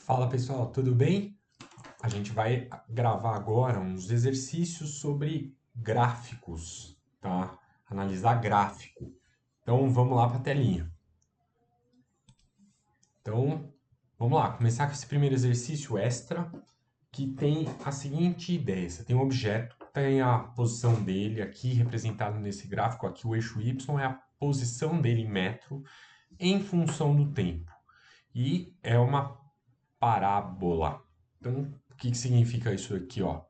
Fala pessoal, tudo bem? A gente vai gravar agora uns exercícios sobre gráficos, tá? Analisar gráfico. Então vamos lá para a telinha. Então vamos lá, começar com esse primeiro exercício extra que tem a seguinte ideia: você tem um objeto, tem a posição dele aqui representado nesse gráfico, aqui o eixo Y é a posição dele em metro em função do tempo. E é uma parábola. Então, o que significa isso aqui, ó?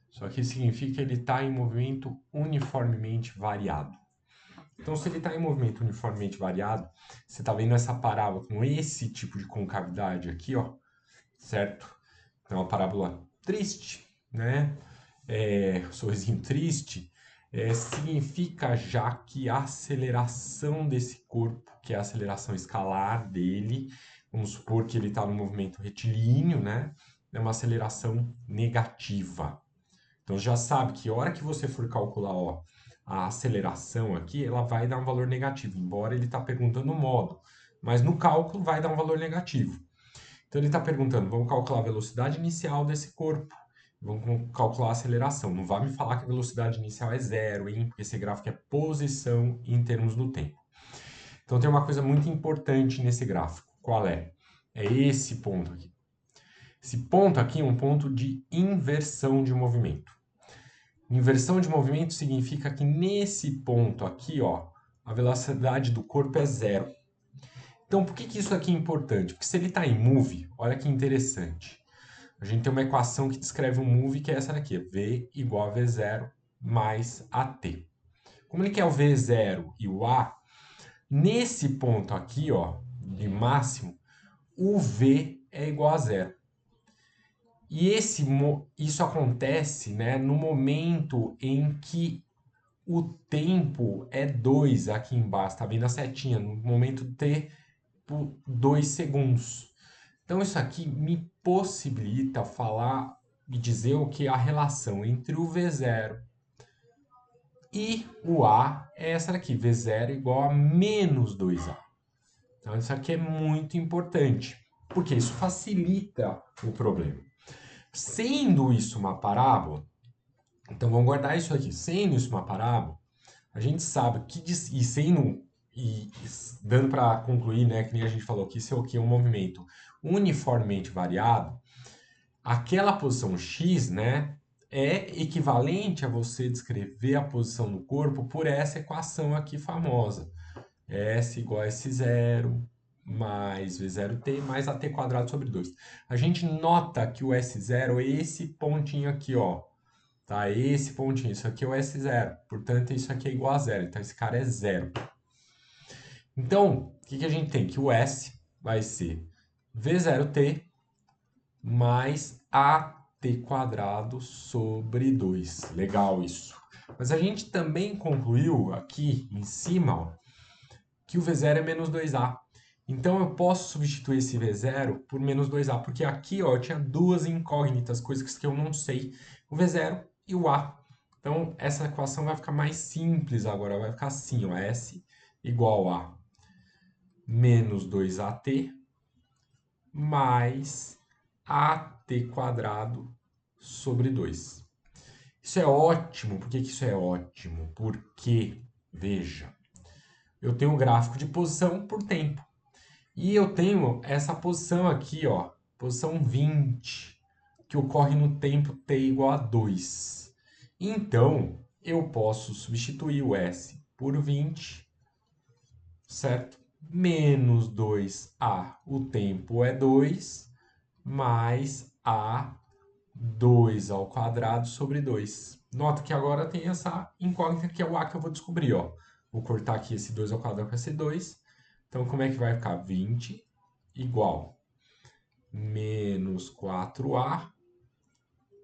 Isso aqui significa que ele está em movimento uniformemente variado. Então, se ele está em movimento uniformemente variado, você está vendo essa parábola com esse tipo de concavidade aqui, ó, certo? Então, é uma parábola triste, né? Sorrisinho triste, significa já que a aceleração desse corpo, que é a aceleração escalar dele, vamos supor que ele está no movimento retilíneo, né? É uma aceleração negativa. Então já sabe que a hora que você for calcular, ó, a aceleração aqui, ela vai dar um valor negativo, embora ele está perguntando o modo, mas no cálculo vai dar um valor negativo. Então ele está perguntando, vamos calcular a velocidade inicial desse corpo, vamos calcular a aceleração. Não vai me falar que a velocidade inicial é zero, hein? Porque esse gráfico é posição em termos do tempo. Então tem uma coisa muito importante nesse gráfico. Qual é? É esse ponto aqui. Esse ponto aqui é um ponto de inversão de movimento. Inversão de movimento significa que nesse ponto aqui, ó, a velocidade do corpo é zero. Então, por que isso aqui é importante? Porque se ele está em move, olha que interessante. A gente tem uma equação que descreve um move, que é essa daqui, V igual a V0 mais AT. Como ele quer o V0 e o A, nesse ponto aqui, ó, de máximo, o V é igual a zero. E isso acontece, né, no momento em que o tempo é 2 aqui embaixo, tá vendo a setinha? No momento T por 2 segundos. Então isso aqui me possibilita falar e dizer o que é a relação entre o V0 e o A é essa daqui, V0 igual a menos 2A. Então isso aqui é muito importante, porque isso facilita o problema. Sendo isso uma parábola, então vamos guardar isso aqui. Sendo isso uma parábola, a gente sabe que e dando para concluir, né, que nem a gente falou que isso é o que é um movimento uniformemente variado, aquela posição x, né, é equivalente a você descrever a posição do corpo por essa equação aqui famosa. S igual a S0 mais V0t mais AT quadrado sobre 2. A gente nota que o S0 é esse pontinho aqui, ó. Tá? Esse pontinho. Isso aqui é o S0. Portanto, isso aqui é igual a zero. Então, esse cara é zero. Então, o que a gente tem? Que o S vai ser V0t mais AT quadrado sobre 2. Legal isso. Mas a gente também concluiu aqui em cima, ó, que o V0 é menos 2A. Então eu posso substituir esse V0 por menos 2A, porque aqui ó, eu tinha duas incógnitas, coisas que eu não sei, o V0 e o A. Então essa equação vai ficar mais simples agora, vai ficar assim, ó, S igual a menos 2AT mais AT quadrado sobre 2. Isso é ótimo. Por que isso é ótimo? Porque, veja, eu tenho um gráfico de posição por tempo. E eu tenho essa posição aqui, ó, posição 20, que ocorre no tempo t igual a 2. Então, eu posso substituir o S por 20, certo? Menos 2A, o tempo é 2, mais A 2 ao quadrado sobre 2. Nota que agora tem essa incógnita que é o A que eu vou descobrir, ó. Vou cortar aqui esse 2 ao quadrado com esse 2. Então, como é que vai ficar? 20 igual menos 4A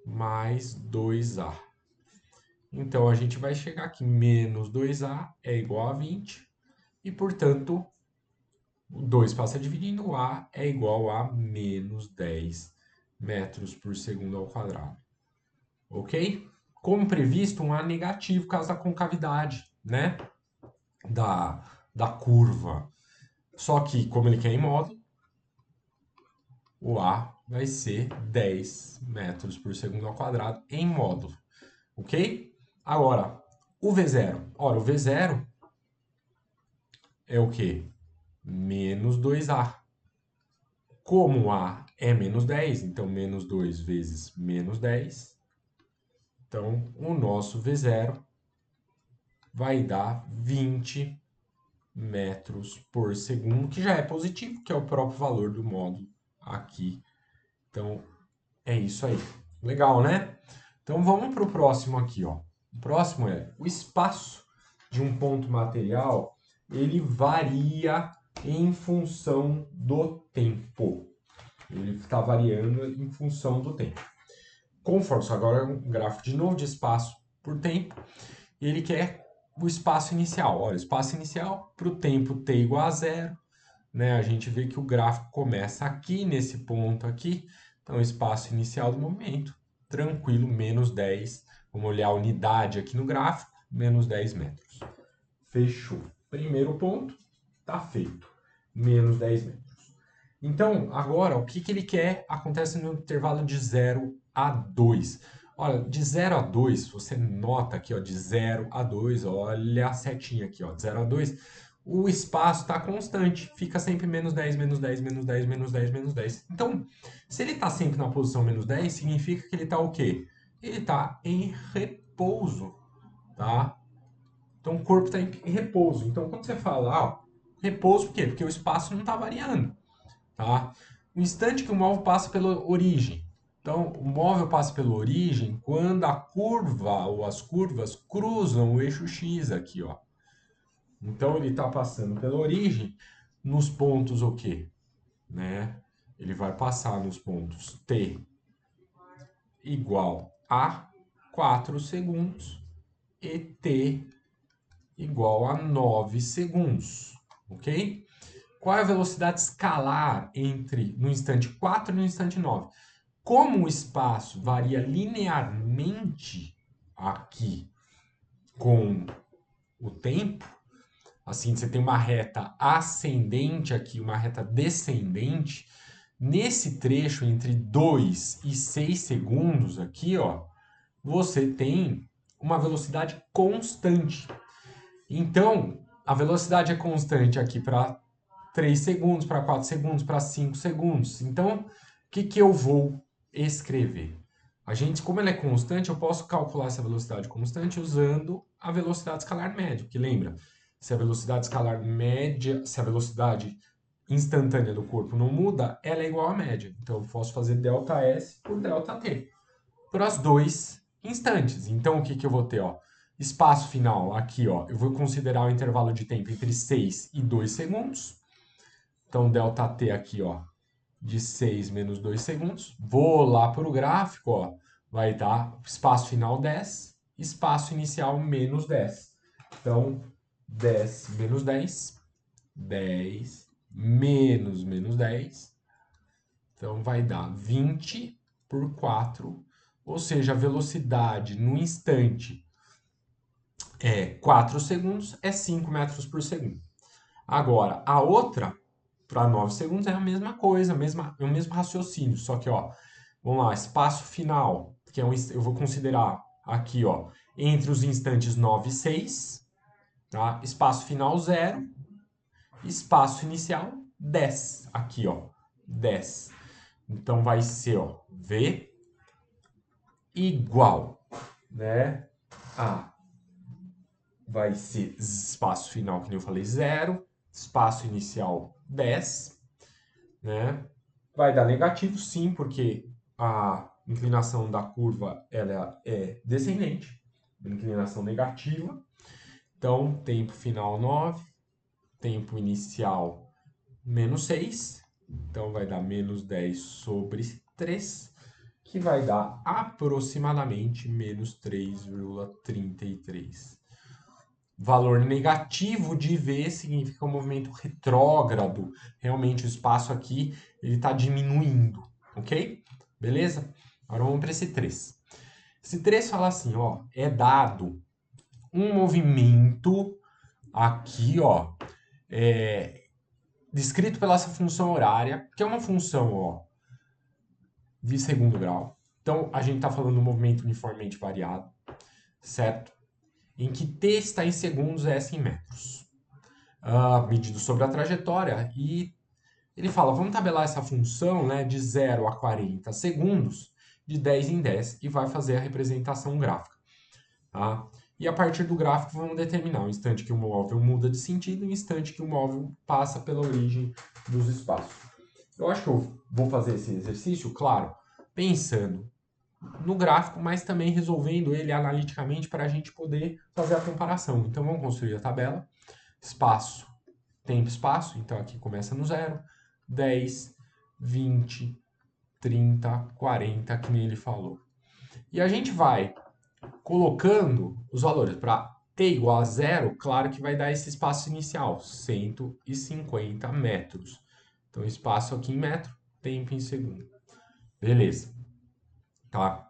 mais 2A. Então, a gente vai chegar aqui, menos 2A é igual a 20. E, portanto, o 2 passa dividindo, o A é igual a menos 10 metros por segundo ao quadrado. Ok? Como previsto, um A negativo por causa da concavidade, né? Da curva. Só que, como ele quer em módulo, O A vai ser 10 metros por segundo ao quadrado em módulo, ok? Agora, o V0. Ora, o V0 é o quê? Menos 2A. Como A é menos 10, então menos 2 vezes menos 10. Então, o nosso V0 vai dar 20 metros por segundo, que já é positivo, que é o próprio valor do módulo aqui. Então, é isso aí. Legal, né? Então, vamos para o próximo aqui, ó. O próximo é o espaço de um ponto material, ele varia em função do tempo. Ele está variando em função do tempo. Conforme, agora é um gráfico de novo de espaço por tempo, e ele quer o espaço inicial. Olha, o espaço inicial para o tempo t igual a zero, né? A gente vê que o gráfico começa aqui, nesse ponto aqui. Então, o espaço inicial do movimento, tranquilo, menos 10. Vamos olhar a unidade aqui no gráfico, menos 10 metros. Fechou. Primeiro ponto, tá feito. Menos 10 metros. Então, agora, o que ele quer acontece no intervalo de 0 a 2. Olha, de 0 a 2, você nota aqui, ó, de 0 a 2, olha a setinha aqui, ó, de 0 a 2, o espaço está constante, fica sempre menos 10, menos 10, menos 10, menos 10, menos 10. Então, se ele está sempre na posição menos 10, significa que ele está o quê? Ele está em repouso, tá? Então, o corpo está em repouso. Então, quando você fala, ó, repouso, por quê? Porque o espaço não está variando. Tá? No instante que o móvel passa pela origem. Então, o móvel passa pela origem quando a curva ou as curvas cruzam o eixo X aqui, ó. Então, ele está passando pela origem nos pontos o quê? Né? Ele vai passar nos pontos t igual a 4 segundos e t igual a 9 segundos, ok? Qual é a velocidade escalar entre no instante 4 e no instante 9? Como o espaço varia linearmente aqui com o tempo, assim, você tem uma reta ascendente aqui, uma reta descendente, nesse trecho entre 2 e 6 segundos aqui, ó, você tem uma velocidade constante. Então, a velocidade é constante aqui para 3 segundos, para 4 segundos, para 5 segundos. Então, o que eu vou escrever? A gente, como ela é constante, eu posso calcular essa velocidade constante usando a velocidade escalar média. Porque lembra, se a velocidade escalar média, se a velocidade instantânea do corpo não muda, ela é igual à média. Então, eu posso fazer ΔS por ΔT para os dois instantes. Então, o que eu vou ter? Ó? Espaço final aqui, ó, eu vou considerar o intervalo de tempo entre 6 e 2 segundos. Então, ΔT aqui, ó, de 6 menos 2 segundos. Vou lá para o gráfico, ó, vai dar espaço final 10, espaço inicial menos 10. Então, 10 menos 10, 10 menos 10. Então, vai dar 20 por 4, ou seja, a velocidade no instante é 4 segundos, é 5 metros por segundo. Agora, a outra, para 9 segundos, é a mesma coisa, é o mesmo raciocínio, só que, ó, vamos lá, espaço final, que é eu vou considerar aqui, ó, entre os instantes 9 e 6, tá? Espaço final 0, espaço inicial 10, aqui, ó, 10. Então, vai ser, ó, V igual, né, a vai ser espaço final, que nem eu falei, 0, espaço inicial 10, né? Vai dar negativo, sim, porque a inclinação da curva ela é descendente, inclinação negativa. Então, tempo final 9, tempo inicial menos 6. Então, vai dar menos 10 sobre 3, que vai dar aproximadamente menos 3,33. Valor negativo de V significa um movimento retrógrado. Realmente o espaço aqui ele está diminuindo, ok? Beleza? Agora vamos para esse 3. Esse 3 fala assim, ó, é dado um movimento aqui, ó, descrito pela essa função horária, que é uma função, ó, de segundo grau. Então, a gente está falando do movimento uniformemente variado, certo? Em que t está em segundos, s em metros. Medido sobre a trajetória. E ele fala, vamos tabelar essa função, né, de 0 a 40 segundos, de 10 em 10, e vai fazer a representação gráfica. Tá? E a partir do gráfico vamos determinar o instante que o móvel muda de sentido e o instante que o móvel passa pela origem dos espaços. Eu acho que eu vou fazer esse exercício, claro, pensando no gráfico, mas também resolvendo ele analiticamente para a gente poder fazer a comparação. Então vamos construir a tabela. Espaço, tempo, espaço. Então aqui começa no 0, 10, 20, 30, 40, que nem ele falou. E a gente vai colocando os valores para t igual a 0, claro que vai dar esse espaço inicial, 150 metros. Então, espaço aqui em metro, tempo em segundo. Beleza. Tá?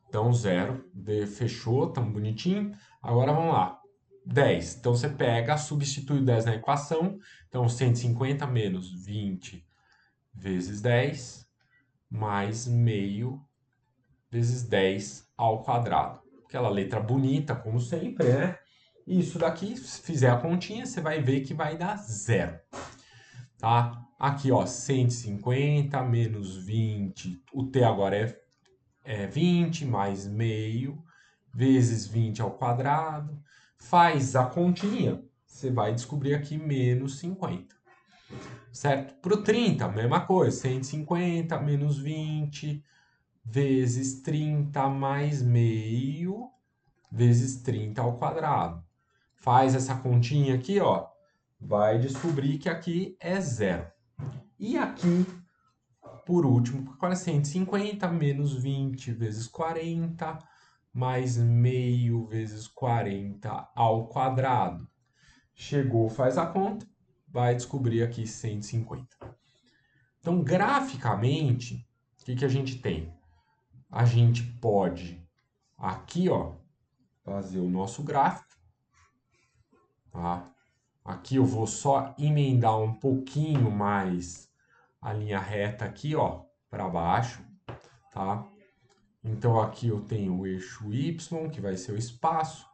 Então, 0, fechou, tão bonitinho. Agora, vamos lá. 10. Então, você pega, substitui o 10 na equação. Então, 150 menos 20 vezes 10, mais meio vezes 10 ao quadrado. Aquela letra bonita, como sempre, né? Isso daqui, se fizer a continha, você vai ver que vai dar 0. Tá? Aqui, ó, 150 menos 20. O t agora é 20 mais meio vezes 20 ao quadrado. Faz a continha, você vai descobrir aqui menos 50. Certo? Para o 30, mesma coisa. 150 menos 20 vezes 30 mais meio vezes 30 ao quadrado. Faz essa continha aqui, ó, vai descobrir que aqui é 0. E aqui, por último, 150 menos 20 vezes 40 mais meio vezes 40 ao quadrado. Chegou, faz a conta, vai descobrir aqui 150. Então, graficamente, o que a gente tem? A gente pode aqui, ó, fazer o nosso gráfico, tá? Aqui eu vou só emendar um pouquinho mais a linha reta aqui, ó, para baixo, tá? Então aqui eu tenho o eixo Y, que vai ser o espaço,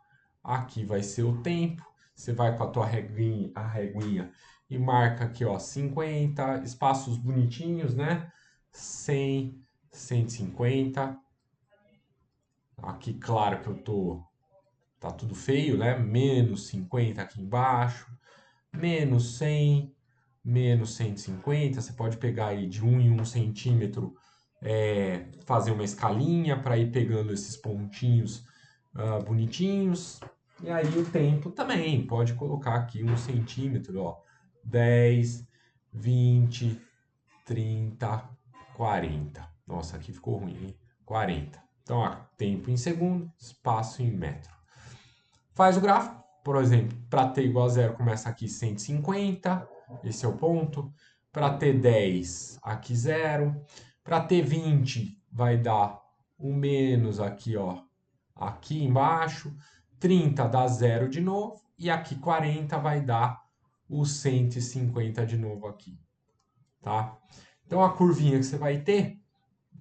aqui vai ser o tempo. Você vai com a tua reguinha e marca aqui, ó, 50, espaços bonitinhos, né? 100, 150. Aqui, claro que eu tô tá tudo feio, né? Menos 50 aqui embaixo, menos 100, menos 150. Você pode pegar aí de 1 em 1 centímetro, fazer uma escalinha para ir pegando esses pontinhos bonitinhos. E aí o tempo também, pode colocar aqui 1 centímetro, ó. 10, 20, 30, 40. Nossa, aqui ficou ruim, hein? 40. Então, ó, tempo em segundo, espaço em metro. Faz o gráfico, por exemplo, para t igual a 0 começa aqui 150, esse é o ponto. Para t 10, aqui 0. Para t 20, vai dar o menos aqui, ó, aqui embaixo. 30 dá 0 de novo. E aqui 40 vai dar o 150 de novo aqui, tá? Então, a curvinha que você vai ter,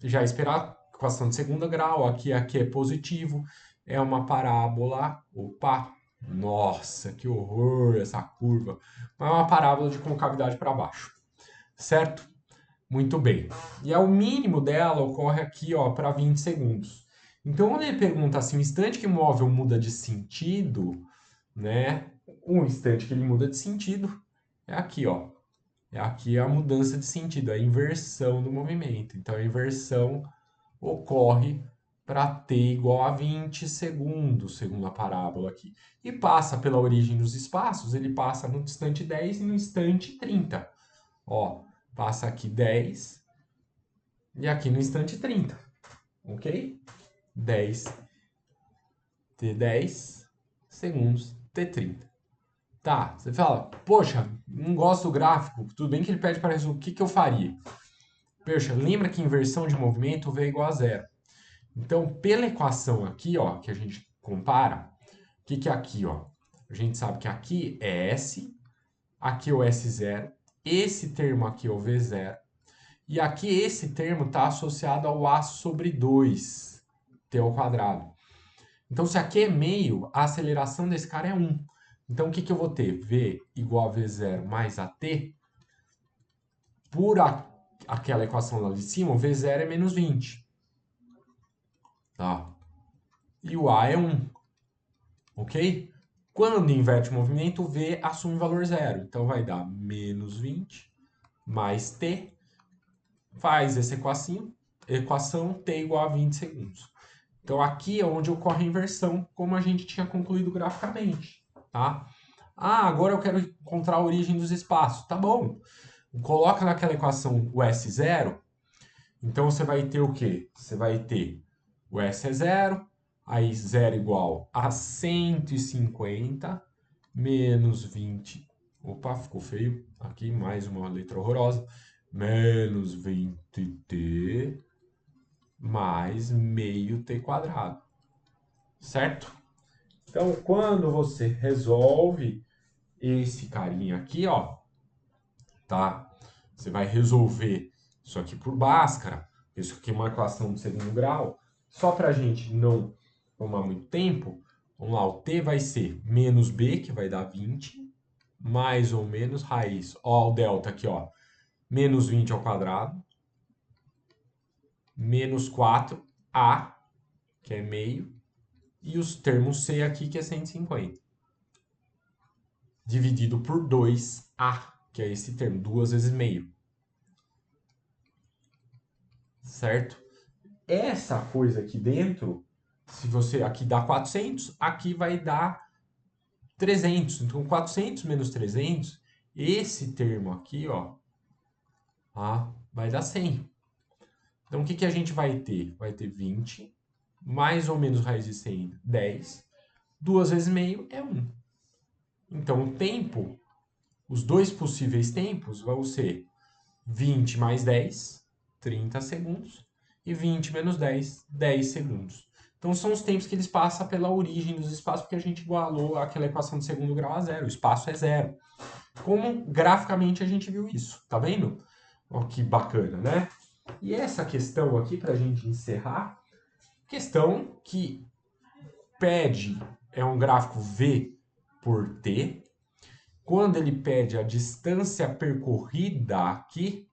já esperar equação de segundo grau, aqui é positivo, é uma parábola, opa, nossa, que horror essa curva, mas é uma parábola de concavidade para baixo, certo? Muito bem. E o mínimo dela ocorre aqui, ó, para 20 segundos. Então, quando ele pergunta assim, o instante que o móvel muda de sentido, né? O instante que ele muda de sentido é aqui, ó. Aqui é a mudança de sentido, a inversão do movimento. Então, a inversão ocorre para t igual a 20 segundos, segundo a parábola aqui. E passa pela origem dos espaços, ele passa no instante 10 e no instante 30. Ó, passa aqui 10 e aqui no instante 30, ok? 10, T10 segundos, T30. Tá, você fala, poxa, não gosto do gráfico, tudo bem que ele pede para resolver, o que eu faria? Poxa, lembra que inversão de movimento V é igual a 0. Então, pela equação aqui, ó, que a gente compara, o que é aqui, ó? A gente sabe que aqui é S, aqui é o S0, esse termo aqui é o V0, E aqui esse termo está associado ao A sobre 2, t ao quadrado. Então, se aqui é meio, a aceleração desse cara é 1. Então, o que eu vou ter? V igual a V0 mais AT. Por aquela equação lá de cima, o V0 é menos 20. Tá? E o A é 1. Ok? Quando inverte o movimento, o V assume valor zero. Então, vai dar menos 20 mais T. Faz essa equação T igual a 20 segundos. Então, aqui é onde ocorre a inversão, como a gente tinha concluído graficamente. Tá? Ah, agora eu quero encontrar a origem dos espaços. Tá bom. Coloca naquela equação o S0. Então, você vai ter o quê? Você vai ter o S é zero. Aí, zero igual a 150 menos 20. Opa, ficou feio. Aqui, mais uma letra horrorosa. Menos 20t mais meio t quadrado. Certo? Então, quando você resolve esse carinha aqui, ó, tá? Você vai resolver isso aqui por Bhaskara. Isso aqui é uma equação de segundo grau. Só para a gente não tomar muito tempo, vamos lá, o t vai ser menos b, que vai dar 20, mais ou menos raiz. Ó, o delta aqui, ó, menos 20 ao quadrado, menos 4a, que é meio, e os termos c aqui, que é 150. Dividido por 2a, que é esse termo, 2 vezes meio. Certo? Essa coisa aqui dentro, se você aqui dá 400, aqui vai dar 300. Então, 400 menos 300, esse termo aqui, ó, vai dar 100. Então, o que a gente vai ter? Vai ter 20, mais ou menos raiz de 100, 10. 2 vezes meio é 1. Então, o tempo, os dois possíveis tempos vão ser 20 mais 10, 30 segundos, e 20 menos 10, 10 segundos. Então, são os tempos que eles passam pela origem dos espaços, porque a gente igualou aquela equação de segundo grau a zero. O espaço é zero. Como graficamente a gente viu isso, tá vendo? Ó, que bacana, né? E essa questão aqui, para a gente encerrar, questão que pede, é um gráfico V por T. Quando ele pede a distância percorrida aqui,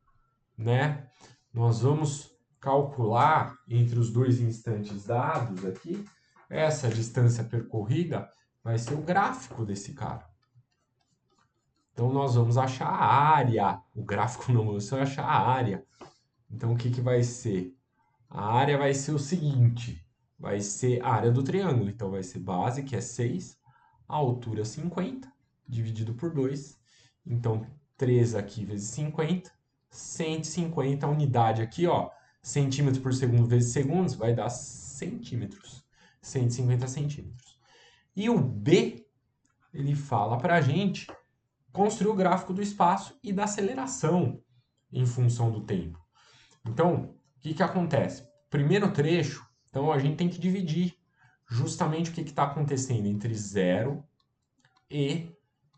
né? Nós vamos calcular entre os dois instantes dados aqui, essa distância percorrida vai ser o gráfico desse cara. Então, nós vamos achar a área. O gráfico não, você vai achar a área. Então, o que vai ser? A área vai ser o seguinte, vai ser a área do triângulo. Então, vai ser base, que é 6, a altura 50, dividido por 2. Então, 3 aqui vezes 50, 150, a unidade aqui, ó, centímetro por segundo vezes segundos, vai dar centímetros. 150 centímetros. E o B, ele fala para a gente construir o gráfico do espaço e da aceleração em função do tempo. Então, o que acontece? Primeiro trecho, então a gente tem que dividir justamente o que está acontecendo entre 0 e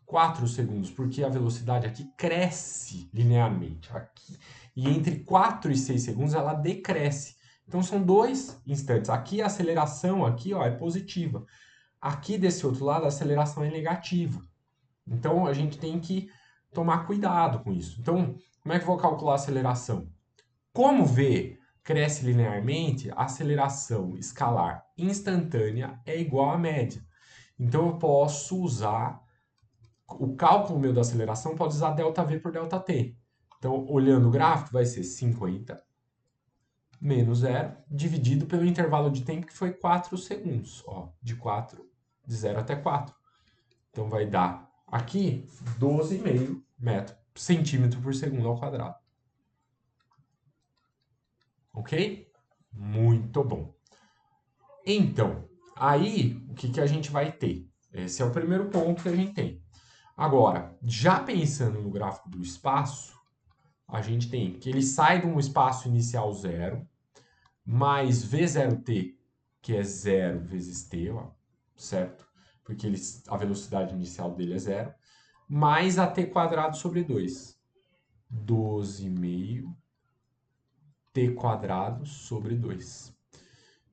4 segundos, porque a velocidade aqui cresce linearmente. Aqui. E entre 4 e 6 segundos ela decresce. Então são dois instantes. Aqui a aceleração aqui, ó, é positiva. Aqui desse outro lado a aceleração é negativa. Então a gente tem que tomar cuidado com isso. Então, como é que eu vou calcular a aceleração? Como V cresce linearmente, a aceleração escalar instantânea é igual à média. Então eu posso usar o cálculo meu da aceleração, pode usar ΔV por ΔT. Então, olhando o gráfico, vai ser 50 menos 0, dividido pelo intervalo de tempo que foi 4 segundos. Ó, de 0 até 4. Então, vai dar aqui 12,5 centímetro por segundo ao quadrado. Ok? Muito bom. Então, aí, o que a gente vai ter? Esse é o primeiro ponto que a gente tem. Agora, já pensando no gráfico do espaço, a gente tem que ele sai de um espaço inicial zero, mais V0t, que é 0 vezes t, ó, certo? Porque a velocidade inicial dele é zero, mais a t quadrado sobre 2. 12,5 t² sobre 2.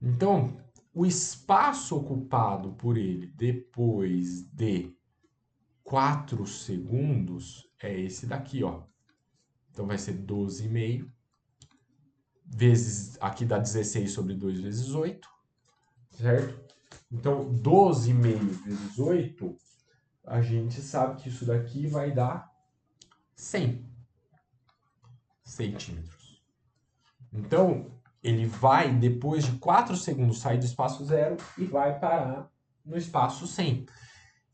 Então, o espaço ocupado por ele depois de 4 segundos é esse daqui, ó. Então, vai ser 12,5 vezes, aqui dá 16 sobre 2 vezes 8, certo? Então, 12,5 vezes 8, a gente sabe que isso daqui vai dar 100 centímetros. Então, ele vai, depois de 4 segundos, sair do espaço 0 e vai parar no espaço 100.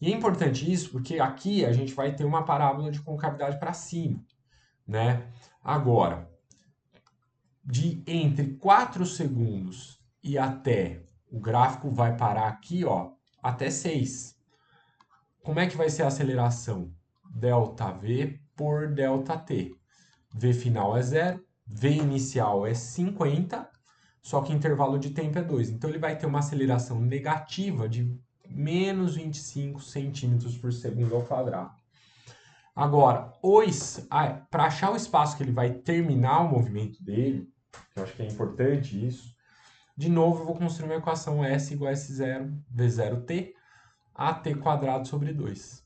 E é importante isso porque aqui a gente vai ter uma parábola de concavidade para cima, né? Agora, entre 4 segundos e até, o gráfico vai parar aqui, ó, até 6. Como é que vai ser a aceleração? ΔV por ΔT. V final é 0, V inicial é 50, só que o intervalo de tempo é 2. Então, ele vai ter uma aceleração negativa de menos 25 centímetros por segundo ao quadrado. Agora, para achar o espaço que ele vai terminar o movimento dele, que eu acho que é importante isso, de novo eu vou construir uma equação S igual a S0, V0t, AT² sobre 2.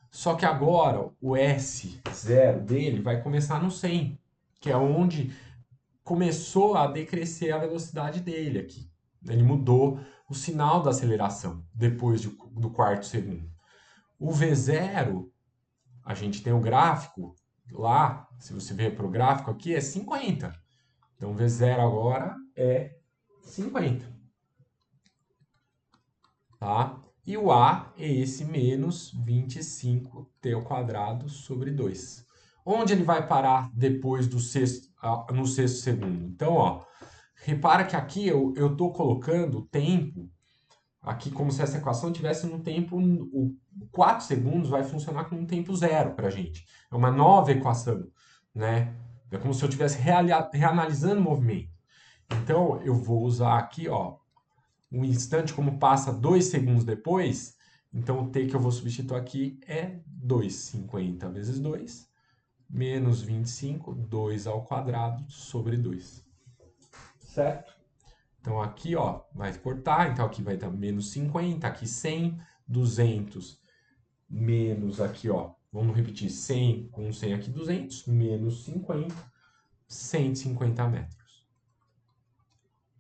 Só que agora o S0 dele vai começar no 100, que é onde começou a decrescer a velocidade dele aqui. Ele mudou o sinal da aceleração depois do quarto segundo. O V0, a gente tem o gráfico lá, se você ver para o gráfico aqui, é 50. Então, o V0 agora é 50. Tá? E o A é esse menos 25t² sobre 2. Onde ele vai parar depois do no sexto segundo? Então, ó, repara que aqui eu estou colocando o tempo, aqui como se essa equação tivesse no tempo, o 4 segundos vai funcionar como um tempo zero para a gente. É uma nova equação, né? É como se eu estivesse reanalisando o movimento. Então, eu vou usar aqui, ó, um instante, como passa 2 segundos depois, então o t que eu vou substituir aqui é 2,50 vezes 2, menos 25, 2² sobre 2. Certo? Então aqui, ó, vai cortar, então aqui vai dar menos 50, aqui 100, 200, menos aqui, ó, vamos repetir, 100 com 100 aqui, 200, menos 50, 150 metros.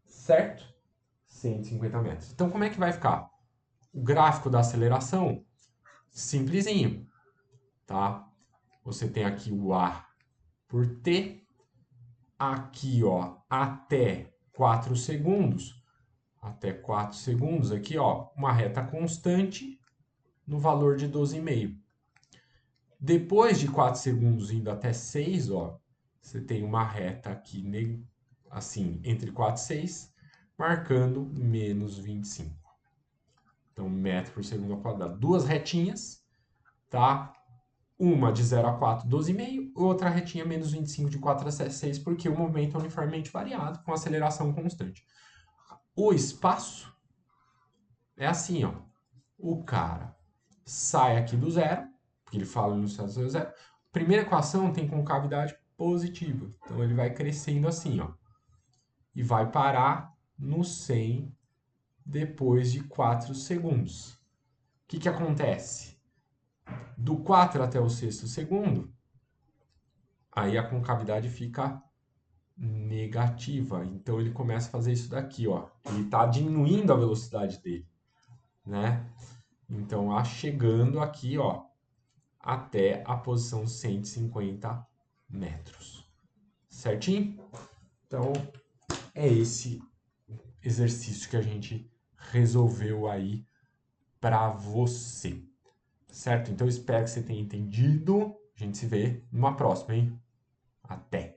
Certo? 150 metros. Então, como é que vai ficar? O gráfico da aceleração, simplesinho, tá? Você tem aqui o A por T, aqui, ó, até 4 segundos, aqui, ó, uma reta constante no valor de 12,5. Depois de 4 segundos indo até 6, ó, você tem uma reta aqui, assim, entre 4 e 6, marcando menos 25. Então, metro por segundo ao quadrado. Duas retinhas, tá? Uma de 0 a 4, 12,5. Outra retinha, menos 25, de 4 a 6, porque o movimento é uniformemente variado, com aceleração constante. O espaço é assim, ó. O cara sai aqui do zero, porque ele fala no estado zero. Primeira equação tem concavidade positiva. Então, ele vai crescendo assim, ó. E vai parar no 100 depois de 4 segundos. O que acontece? Do 4 até o sexto segundo, aí a concavidade fica negativa. Então, ele começa a fazer isso daqui, ó. Ele está diminuindo a velocidade dele, né? Então, chegando aqui, ó, até a posição 150 metros. Certinho? Então, é esse exercício que a gente resolveu aí para você. Certo? Então, espero que você tenha entendido. A gente se vê numa próxima, hein? Até!